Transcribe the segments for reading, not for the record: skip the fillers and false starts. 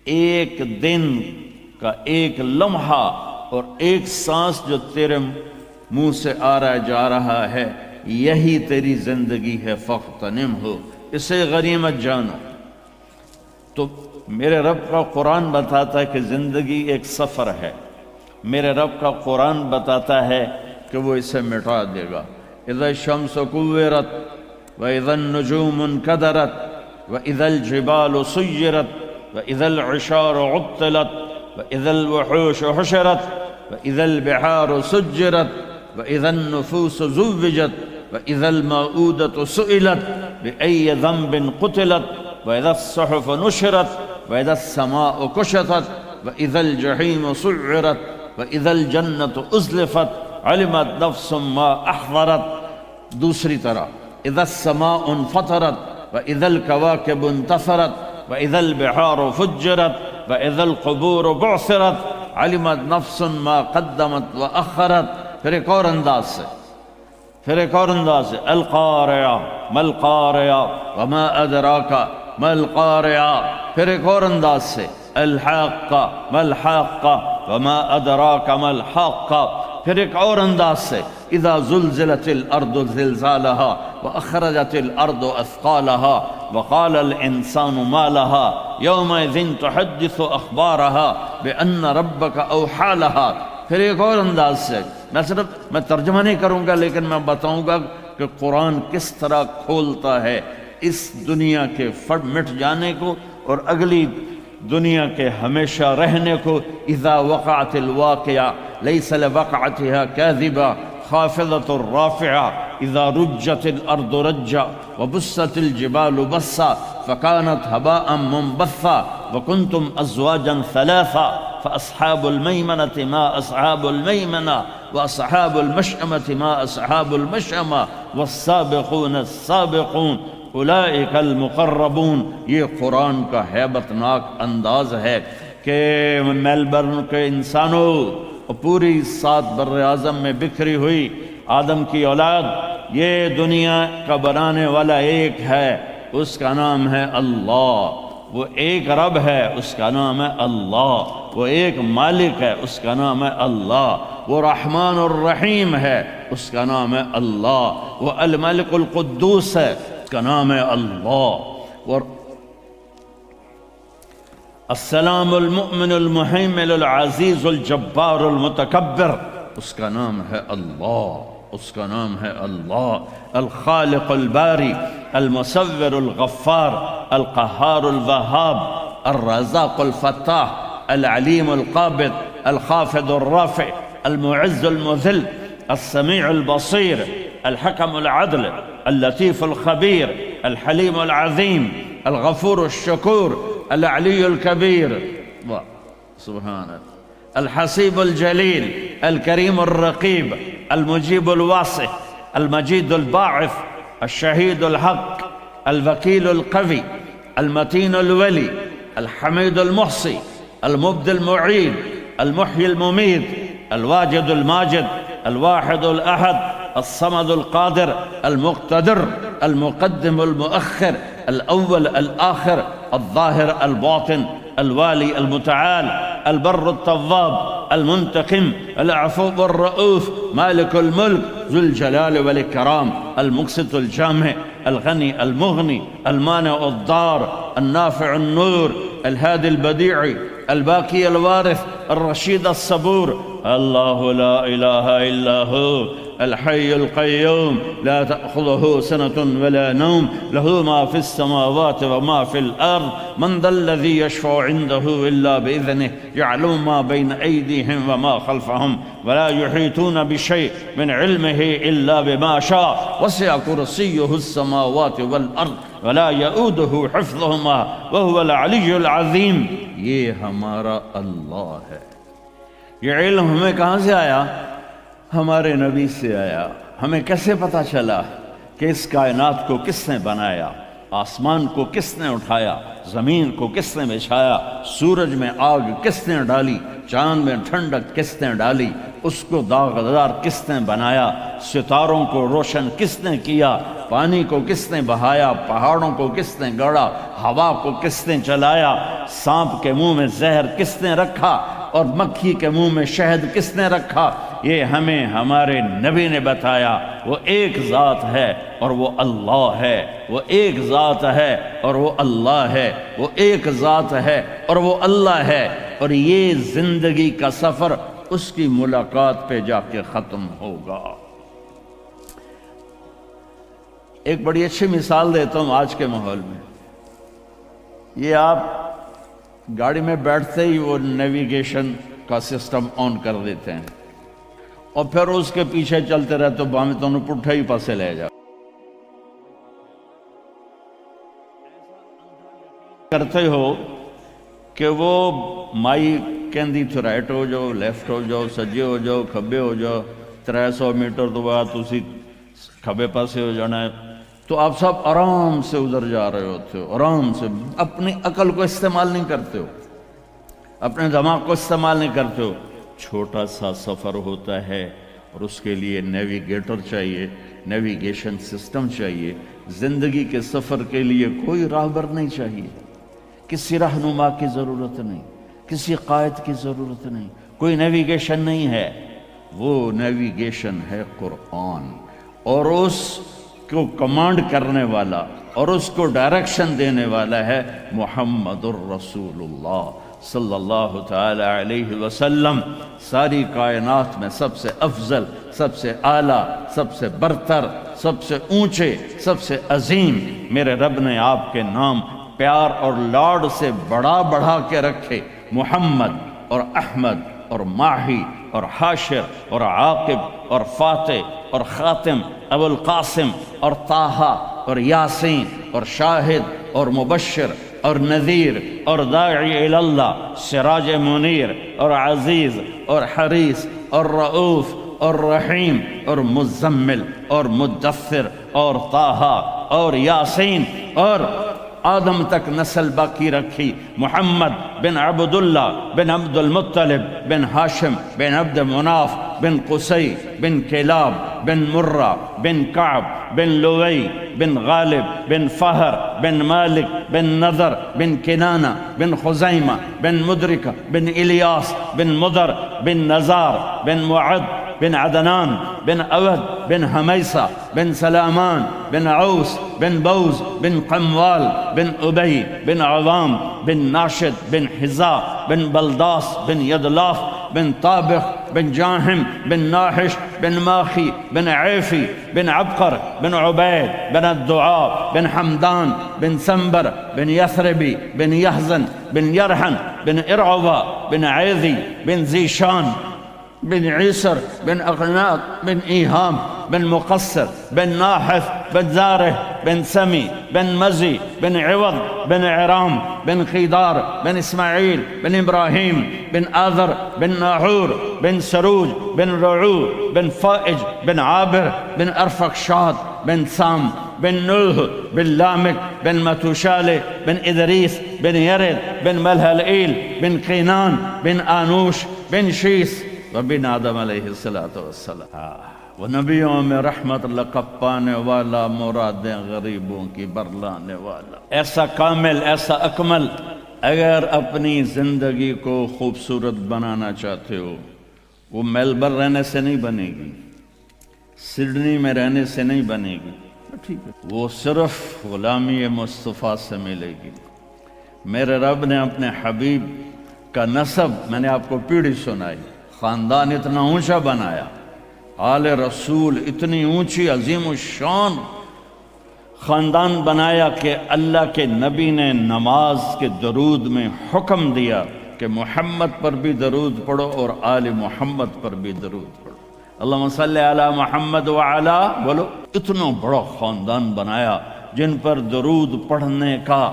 ایک دن کا ایک لمحہ اور ایک سانس جو تیرے منہ سے آ رہا جا رہا ہے یہی تیری زندگی ہے، فاغتنم ہو، اسے غنیمت جانو۔ تو میرے رب کا قرآن بتاتا ہے کہ زندگی ایک سفر ہے، میرے رب کا قرآن بتاتا ہے کہ وہ اسے مٹا دے گا۔ اذا الشمس کورت واذا النجوم انکدرت واذا الجبال سیرت واذا العشار عطلت واذا الوحوش حشرت واذا البحار سجرت واذا النفوس زوجت واذا الموءودة سئلت بأي ذنب قتلت واذا الصحف نشرت واذا السماء كشطت واذا الجحيم سعرت واذا الجنة ازلفت علمت نفس ما احضرت۔ دوسری طرح اذا السماء انفطرت واذا الكواكب انتثرت واذا البحار فجرت واذا القبور بعثرت علمت نفس ما قدمت واخرت۔ پھر ایک اور انداز سے القارعہ ما القارعہ وما ادراک ما القارعہ۔ پھر ایک اور انداز سے الحاقہ ما الحاقہ وما ادراک ما الحاقہ۔ پھر ایک اور انداز سے اذا زلزلت الارض زلزالها واخرجت الارض اثقالها وقال الانسان ما لها يومئذ تحدث اخبارها بان ربك اوحى لها۔ پھر ایک اور انداز سے میں ترجمہ نہیں کروں گا لیکن میں بتاؤں گا کہ قرآن کس طرح کھولتا ہے اس دنیا کے مٹ جانے کو اور اگلی دنیا کے ہمیشہ رہنے کو۔ اذا وقعت الواقعہ لیس لوقعتها كاذبہ خافضۃ رافعہ اذا رجت الارض رجا وبست الجبال بسا فكانت هباء منبثا وكنتم ازواجا ثلاثا فاصحاب الميمنة ما اصحاب الميمنة واصحاب المشأمة ما اصحاب المشأمة والسابقون السابقون اولئک المقربون۔ یہ قرآن کا ہیبت ناک انداز ہے کہ میلبرن کے انسانوں اور پوری 7 بر اعظم میں بکھری ہوئی آدم کی اولاد، یہ دنیا کا بنانے والا ایک ہے، اس کا نام ہے اللہ۔ وہ ایک رب ہے، اس کا نام ہے اللہ۔ وہ ایک مالک ہے، اس کا نام ہے اللہ۔ وہ رحمان الرحیم ہے، اس کا نام ہے اللہ۔ وہ الملک القدوس ہے، اس کا نام ہے اللہ۔ اور السلام المؤمن المحیمن العزیز الجبار المتکبر، اس کا نام ہے اللہ، اس کا نام ہے اللہ۔ الخالق الباری المصور الغفار القہار الوہاب الرزاق الفتاح العلیم القابض الخافض الرافع المعز المذل السمیع البصیر الحکم العدل اللطیف الخبیر الحلیم العظیم الغفور الشکور العلی الکبیر، سبحان اللہ، الحسیب الجلیل الکریم الرقیب المجیب الواسع المجید الباعث الشہید الحق الوکیل القوی المتین الولی الحمید المحصی المبدی المعید المحیی الممید الواجد الماجد الواحد الاحد الصمد القادر المقتدر المقدم المؤخر الاول الآخر الظاہر الباطن الوالی المتعال البر التواب المنتقم العفو الرؤوف مالك الملك ذو الجلال والإكرام المقسط الجامع الغني المغني المانع الضار النافع النور الهادي البديع الباقي الوارث الرشيد الصبور الله لا إله إلا هو الحي القيوم لا تأخذه سنة ولا نوم له ما في السماوات وما في الأرض من ذا الذي يشفع عنده إلا بإذنه يعلم ما بين أيديهم وما خلفهم ولا يحيطون بشيء من علمه إلا بما شاء وسع كرسيه السماوات والأرض ولا يؤوده حفظهما وهو العلي العظيم۔ یہ ہمارا اللہ ہے۔ یہ علم ہمیں کہاں سے آیا؟ ہمارے نبی سے آیا۔ ہمیں کیسے پتہ چلا کہ اس کائنات کو کس نے بنایا، آسمان کو کس نے اٹھایا، زمین کو کس نے بچھایا، سورج میں آگ کس نے ڈالی، چاند میں ٹھنڈک کس نے ڈالی، اس کو داغدار کس نے بنایا، ستاروں کو روشن کس نے کیا، پانی کو کس نے بہایا، پہاڑوں کو کس نے گڑا، ہوا کو کس نے چلایا، سانپ کے منہ میں زہر کس نے رکھا اور مکھی کے منہ میں شہد کس نے رکھا، یہ ہمیں ہمارے نبی نے بتایا۔ وہ ایک ذات ہے اور وہ اللہ ہے، وہ ایک ذات ہے اور وہ اللہ ہے، وہ ایک ذات ہے اور وہ اللہ ہے، اور یہ زندگی کا سفر اس کی ملاقات پہ جا کے ختم ہوگا۔ ایک بڑی اچھی مثال دیتا ہوں آج کے ماحول میں۔ یہ آپ گاڑی میں بیٹھتے ہی وہ نیویگیشن کا سسٹم آن کر دیتے ہیں اور پھر اس کے پیچھے چلتے رہتے بامی تو انہوں پٹھا ہی پاسے لے جاؤ کرتے ہو کہ وہ مائی کہندی تھی رائٹ ہو جاؤ، لیفٹ ہو جاؤ، سجے ہو جاؤ، کھبے ہو جاؤ، 300 میٹر تو بعد اسی کھبے پاسے ہو جانا ہے، تو آپ سب آرام سے ادھر جا رہے ہوتے ہو، آرام سے، اپنی عقل کو استعمال نہیں کرتے ہو، اپنے دماغ کو استعمال نہیں کرتے ہو۔ چھوٹا سا سفر ہوتا ہے اور اس کے لیے نیویگیٹر چاہیے، نیویگیشن سسٹم چاہیے۔ زندگی کے سفر کے لیے کوئی راہبر نہیں چاہیے، کسی رہنما کی ضرورت نہیں، کسی قائد کی ضرورت نہیں، کوئی نیویگیشن نہیں ہے۔ وہ نیویگیشن ہے قرآن، اور اس کو کمانڈ کرنے والا اور اس کو ڈائریکشن دینے والا ہے محمد الرسول اللہ صلی اللہ تعالی علیہ وسلم۔ ساری کائنات میں سب سے افضل، سب سے اعلیٰ، سب سے برتر، سب سے اونچے، سب سے عظیم میرے رب نے آپ کے نام پیار اور لاڈ سے بڑا بڑھا کے رکھے۔ محمد اور احمد اور ماہی اور حاشر اور عاقب اور فاتح اور خاتم، ابو القاسم اور طٰہٰ اور یاسین اور شاہد اور مبشر اور نذیر اور داعی الی اللہ، سراج منیر اور عزیز اور حریص اور رؤوف اور رحیم اور مزمل اور مدثر اور طٰہٰ اور یاسین، اور آدم تک نسل باقی رکھی۔ محمد بن عبداللہ بن عبد المطلب بن ہاشم بن عبد مناف بن قصی بن کلاب بن مرہ بن کعب بن لوئی بن غالب بن فہر بن مالک بن نضر بن کنانہ بن خزیمہ بن مدرکہ بن الیاس بن مضر بن نزار بن معد بن عدنان بن اود بن حمیسہ بن سلامان بن عوس بن بوز بن قموال بن ابی بن عوام بن ناشد بن حذاء بن بلداس بن یدلاف بن طابخ بن جاہم بن ناحش بن ماخی بن عیفی بن عبقر بن عبید بن الدعاء بن حمدان بن سنبر بن یثربی بن یحزن بن یرحن بن ارعوہ بن عیذی بن ذیشان بن عیسر بن اغناط بن ایہام بن مقصر بن ناحف بن زارح بن سمی بن مزی بن عوض بن عرام بن خیدار بن اسماعیل بن ابراہیم بن آذر بن ناحور بن سروج بن رعو بن فائج بن عابر بن ارفخشاد بن سام بن نوح بن لامک بن متوشالہ بن ادریس بن یرد بن ملہلئیل بن قینان بن آنوش بن شیس وبن آدم علیہ السلام۔ وہ نبیوں میں رحمت لقب پانے والا، مرادیں غریبوں کی برلانے والا، ایسا کامل، ایسا اکمل۔ اگر اپنی زندگی کو خوبصورت بنانا چاہتے ہو، وہ میلبرن رہنے سے نہیں بنے گی، سڈنی میں رہنے سے نہیں بنے گی، ٹھیک ہے، وہ صرف غلامی مصطفیٰ سے ملے گی۔ میرے رب نے اپنے حبیب کا نسب، میں نے آپ کو پیڑھی سنائی، خاندان اتنا اونچا بنایا، آل رسول اتنی اونچی عظیم الشان خاندان بنایا کہ اللہ کے نبی نے نماز کے درود میں حکم دیا کہ محمد پر بھی درود پڑھو اور آل محمد پر بھی درود پڑھو۔ اللہم صلی علی محمد وعلا، بولو۔ اتنا بڑا خاندان بنایا جن پر درود پڑھنے کا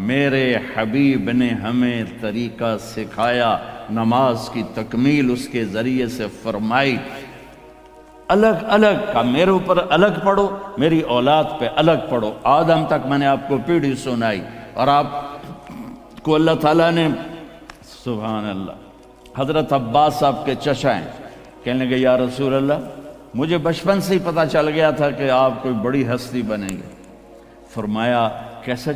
میرے حبیب نے ہمیں طریقہ سکھایا، نماز کی تکمیل اس کے ذریعے سے فرمائی۔ الگ الگ کا میرے اوپر الگ پڑھو، میری اولاد پہ الگ پڑھو۔ آدم تک میں نے آپ کو پیڑھی سنائی، اور آپ کو اللہ تعالیٰ نے، سبحان اللہ، حضرت عباس صاحب کے چچا ہیں، کہنے لگے یا رسول اللہ مجھے بچپن سے ہی پتہ چل گیا تھا کہ آپ کوئی بڑی ہستی بنیں گے۔ فرمایا کیسے؟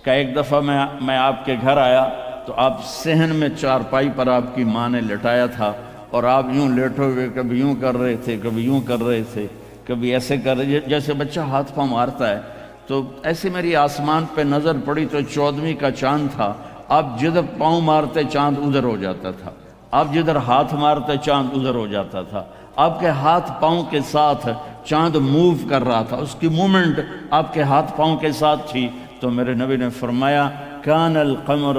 کہ ایک دفعہ میں آپ کے گھر آیا تو آپ صحن میں چارپائی پر آپ کی ماں نے لٹایا تھا، اور آپ یوں لیٹے ہوئے کبھی یوں کر رہے تھے، کبھی یوں کر رہے تھے، کبھی ایسے کر رہے، جیسے بچہ ہاتھ پاؤں مارتا ہے۔ تو ایسے میری آسمان پہ نظر پڑی تو 14ویں کا چاند تھا، آپ جدھر پاؤں مارتے چاند ادھر ہو جاتا تھا، آپ جدھر ہاتھ مارتے چاند ادھر ہو جاتا تھا، آپ کے ہاتھ پاؤں کے ساتھ چاند موو کر رہا تھا، اس کی مومنٹ آپ کے ہاتھ پاؤں کے ساتھ تھی۔ تو میرے نبی نے فرمایا کان القمر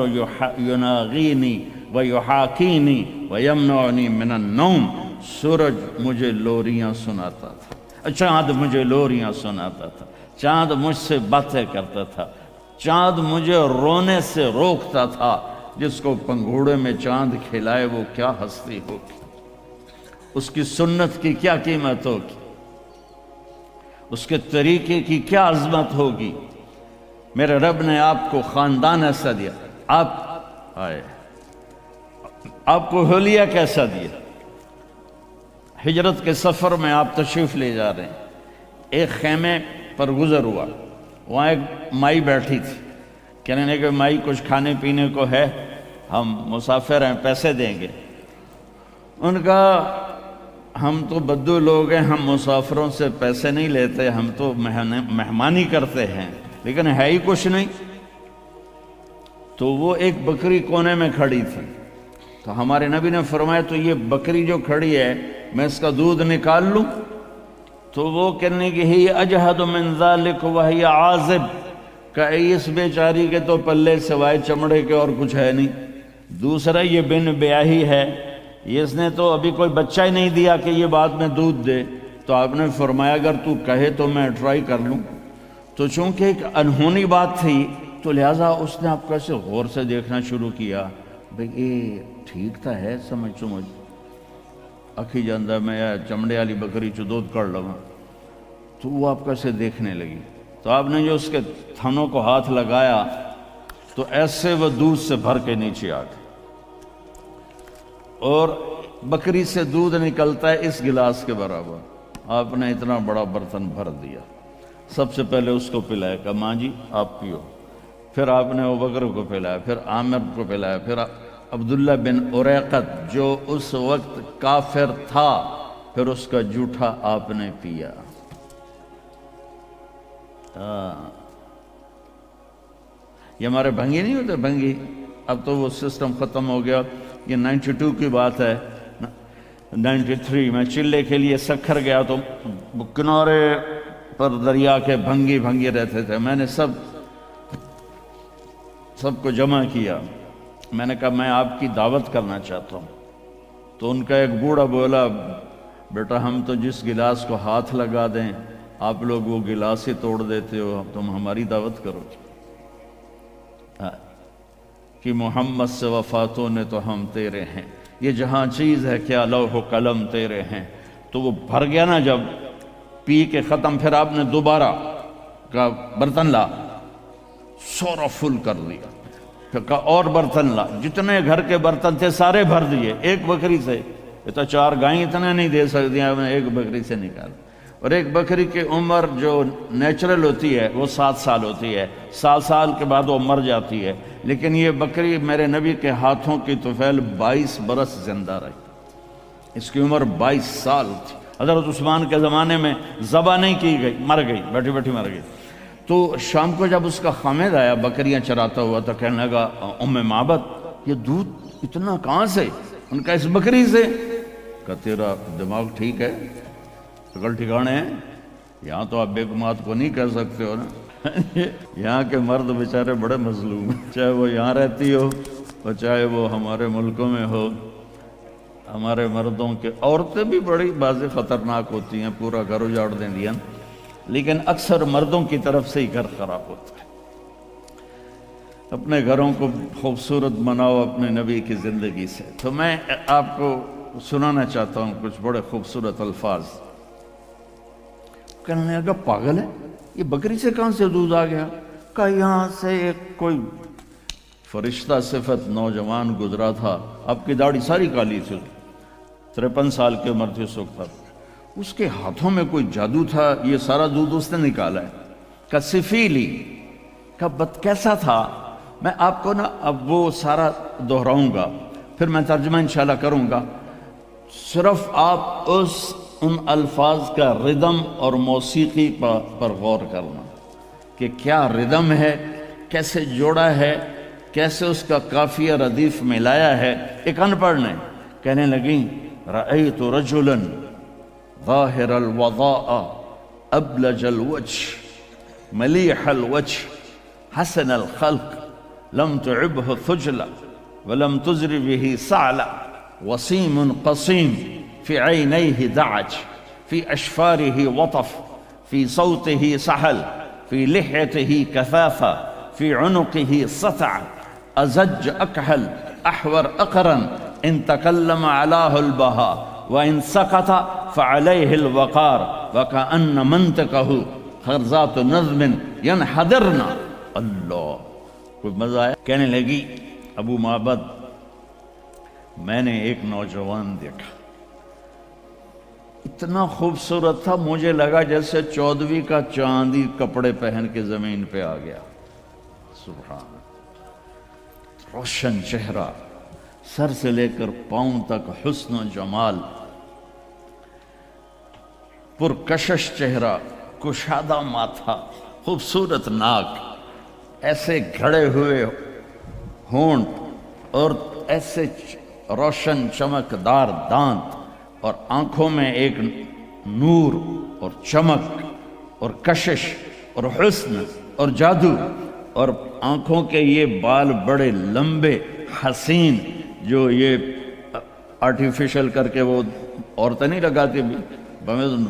یناغینی ویحاکینی ویمنعنی من النوم، سورج مجھے لوریاں سناتا تھا، چاند مجھے لوریاں سناتا تھا، چاند مجھ سے باتیں کرتا تھا، چاند مجھے رونے سے روکتا تھا۔ جس کو پنگھوڑے میں چاند کھلائے وہ کیا ہستی ہوگی، اس کی سنت کی کیا قیمت ہوگی، اس کے طریقے کی کیا عظمت ہوگی۔ میرے رب نے آپ کو خاندان ایسا دیا، آپ کو حلیہ کیسا دیا۔ ہجرت کے سفر میں آپ تشریف لے جا رہے ہیں، ایک خیمے پر گزر ہوا، وہاں ایک مائی بیٹھی تھی، کہنے لگے مائی کچھ کھانے پینے کو ہے، ہم مسافر ہیں پیسے دیں گے۔ ان کا ہم تو بدو لوگ ہیں، ہم مسافروں سے پیسے نہیں لیتے، ہم تو مہمانی کرتے ہیں، لیکن ہے ہی کچھ نہیں۔ تو وہ ایک بکری کونے میں کھڑی تھی، تو ہمارے نبی نے فرمایا تو یہ بکری جو کھڑی ہے میں اس کا دودھ نکال لوں؟ تو وہ کہنے کہ ہی اجہد من ذالک وہی عازب، کہ اس بیچاری کے تو پلے سوائے چمڑے کے اور کچھ ہے نہیں، دوسرا یہ بن بیاہی ہے، اس نے تو ابھی کوئی بچہ ہی نہیں دیا کہ یہ بعد میں دودھ دے۔ تو آپ نے فرمایا اگر تو کہے تو میں ٹرائی کر لوں۔ تو چونکہ ایک انہونی بات تھی تو لہٰذا اس نے آپ کو ایسے غور سے دیکھنا شروع کیا، بھئی یہ ٹھیک تھا ہے سمجھ اکھی جاندہ میں یا چمڑے والی بکری چو دودھ کر لگا۔ تو وہ آپ کو ایسے دیکھنے لگی، تو آپ نے جو اس کے تھنوں کو ہاتھ لگایا تو ایسے وہ دودھ سے بھر کے نیچے آ گئے، اور بکری سے دودھ نکلتا ہے اس گلاس کے برابر۔ آپ نے اتنا بڑا برتن بھر دیا، سب سے پہلے اس کو پلایا، کہا ماں جی آپ پیو، پھر آپ نے وہ بکر کو پلایا، پھر عامر کو پلایا، پھر عبداللہ بن اریقت جو اس وقت کافر تھا، پھر اس کا جوٹھا آپ نے پیا۔ یہ ہمارے بھنگی نہیں ہوتے، بھنگی، اب تو وہ سسٹم ختم ہو گیا، یہ 92 کی بات ہے، 93 میں چلے کے لیے سکھر گیا تو کنارے پر دریا کے بھنگی رہتے تھے، میں نے سب کو جمع کیا، میں نے کہا میں آپ کی دعوت کرنا چاہتا ہوں۔ تو ان کا ایک بوڑھا بولا بیٹا ہم تو جس گلاس کو ہاتھ لگا دیں آپ لوگ وہ گلاس ہی توڑ دیتے ہو، تم ہماری دعوت کرو کہ محمد سے وفاتوں نے تو ہم تیرے ہیں، یہ جہاں چیز ہے کیا لوح و قلم تیرے ہیں۔ تو وہ بھر گیا نا، جب پی کے ختم، پھر آپ نے دوبارہ کا برتن لا، سورا فل کر دیا، پھر کہا اور برتن لا، جتنے گھر کے برتن تھے سارے بھر دیے ایک بکری سے، یہ تو 4 گائیں اتنے نہیں دے سکتی، آپ نے ایک بکری سے نکال۔ اور ایک بکری کی عمر جو نیچرل ہوتی ہے وہ 7 سال ہوتی ہے، 7 سال کے بعد وہ مر جاتی ہے، لیکن یہ بکری میرے نبی کے ہاتھوں کی طفیل 22 برس زندہ رہی، اس کی عمر 22 سال تھی۔ حضرت عثمان کے زمانے میں ذبح نہیں کی گئی، مر گئی، بیٹھی بیٹھی مر گئی۔ تو شام کو جب اس کا خامد آیا بکریاں چراتا ہوا تو کہنے لگا ام معبد یہ دودھ اتنا کہاں سے؟ ان کا اس بکری سے۔ کہ تیرا دماغ ٹھیک ہے، عقل ٹھکانے ہیں؟ یہاں تو آپ بیگمات کو نہیں کہہ سکتے ہو نا یہاں کے مرد بیچارے بڑے مظلوم ہیں، چاہے وہ یہاں رہتی ہو اور چاہے وہ ہمارے ملکوں میں ہو۔ ہمارے مردوں کے، عورتیں بھی بڑی بعض خطرناک ہوتی ہیں، پورا گھر اجاڑ دیں دیا، لیکن اکثر مردوں کی طرف سے ہی گھر خراب ہوتا ہے۔ اپنے گھروں کو خوبصورت بناؤ اپنے نبی کی زندگی سے۔ تو میں آپ کو سنانا چاہتا ہوں کچھ بڑے خوبصورت الفاظ۔ کہنے لگا پاگل ہے، یہ بکری سے کہاں سے دودھ آ گیا؟ کہا یہاں سے ایک کوئی فرشتہ صفت نوجوان گزرا تھا، آپ کی داڑھی ساری کالی تھی، 53 سال کی عمر تھی اس وقت۔ اس کے ہاتھوں میں کوئی جادو تھا، یہ سارا دودھ اس نے نکالا ہے۔ کسفیلی کا کیسا تھا، میں آپ کو نا اب وہ سارا دہراؤں گا، پھر میں ترجمہ انشاءاللہ کروں گا۔ صرف آپ ان الفاظ کا ردم اور موسیقی پر غور کرنا کہ کیا ردم ہے، کیسے جوڑا ہے، کیسے اس کا قافیہ ردیف ملایا ہے۔ ایک ان پڑھ نے کہنے لگیں رأیت رجلا ظاہر الوضاء ابلج الوجه ملیح الوجه حسن الخلق لم تعبه ثجلا ولم تزر به صعلا وسيم قصيم في عينيه دعج في أشفاره وطف في صوته سحل في لحيته كثافة في عنقه سطع أزج أكحل أحور أقرن إن تكلم علاه البهاء وإن سقط فعليه الوقار وكأن منطقه خرزات نظم ينحدرن۔ اللہ، کوئی مزہ آیا؟ کہنے لگی ابو معبد میں نے ایک نوجوان دیکھا، اتنا خوبصورت تھا، مجھے لگا جیسے 14ویں کا چاندی کپڑے پہن کے زمین پہ آ گیا۔ سبحان، روشن چہرہ، سر سے لے کر پاؤں تک حسن و جمال، پرکشش چہرہ، کشادہ ماتھا، خوبصورت ناک، ایسے گھڑے ہوئے ہونٹ اور ایسے روشن چمکدار دانت، اور آنکھوں میں ایک نور اور چمک اور کشش اور حسن اور جادو، اور آنکھوں کے یہ بال بڑے لمبے حسین، جو یہ آرٹیفیشل کر کے وہ عورتیں نہیں لگاتی بھی،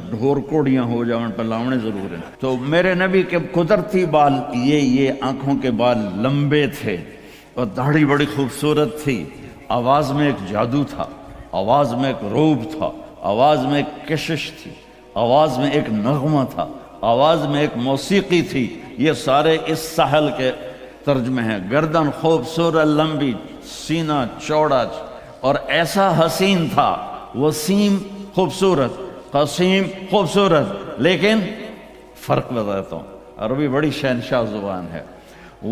ڈھور کوڑیاں ہو جاؤں پر لاؤنے ضرور ہیں، تو میرے نبی کے قدرتی بال یہ آنکھوں کے بال لمبے تھے، اور داڑھی بڑی خوبصورت تھی، آواز میں ایک جادو تھا، آواز میں ایک روب تھا، آواز میں ایک کشش تھی، آواز میں ایک نغمہ تھا، آواز میں ایک موسیقی تھی۔ یہ سارے اس ساحل کے ترجمے ہیں۔ گردن خوبصورت لمبی، سینہ چوڑا، اور ایسا حسین تھا، وسیم خوبصورت، قسیم خوبصورت، لیکن فرق بتاتا ہوں، عربی بڑی شہنشاہ زبان ہے۔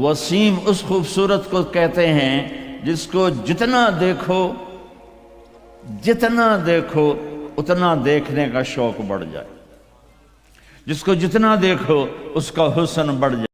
وسیم اس خوبصورت کو کہتے ہیں جس کو جتنا دیکھو اتنا دیکھنے کا شوق بڑھ جائے، جس کو جتنا دیکھو اس کا حسن بڑھ جائے۔